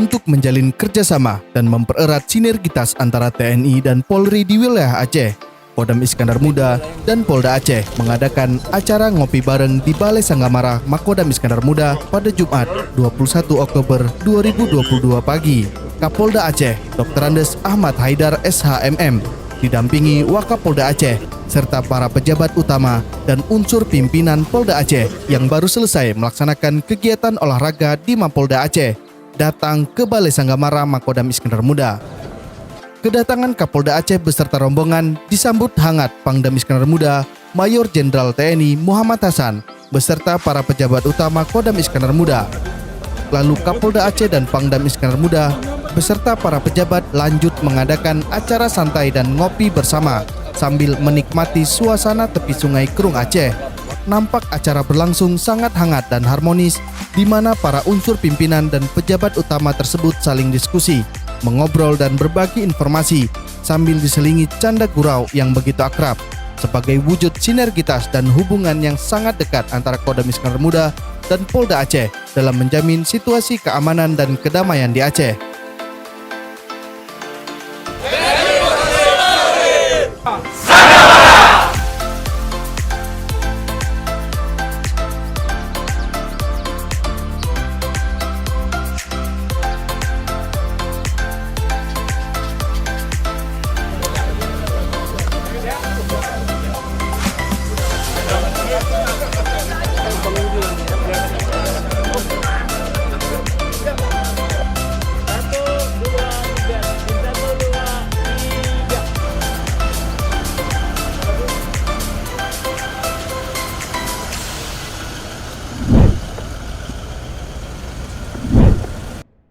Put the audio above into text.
untuk menjalin kerjasama dan mempererat sinergitas antara TNI dan Polri di wilayah Aceh. Kodam Iskandar Muda dan Polda Aceh mengadakan acara ngopi bareng di Balai Sanggamara Makodam Iskandar Muda pada Jumat 21 Oktober 2022 pagi. Kapolda Aceh, Dr. Andes Ahmad Haidar SHMM, didampingi Wakapolda Aceh, serta para pejabat utama dan unsur pimpinan Polda Aceh yang baru selesai melaksanakan kegiatan olahraga di Mapolda Aceh, datang ke Balai Sanggamara Makodam Iskandar Muda. Kedatangan Kapolda Aceh beserta rombongan disambut hangat Pangdam Iskandar Muda Mayor Jenderal TNI Muhammad Hasan beserta para pejabat utama Kodam Iskandar Muda. Lalu Kapolda Aceh dan Pangdam Iskandar Muda beserta para pejabat lanjut mengadakan acara santai dan ngopi bersama sambil menikmati suasana tepi sungai Kerung Aceh. Nampak acara berlangsung sangat hangat dan harmonis di mana para unsur pimpinan dan pejabat utama tersebut saling diskusi, mengobrol dan berbagi informasi sambil diselingi canda gurau yang begitu akrab sebagai wujud sinergitas dan hubungan yang sangat dekat antara Kodam Iskandar Muda dan Polda Aceh dalam menjamin situasi keamanan dan kedamaian di Aceh.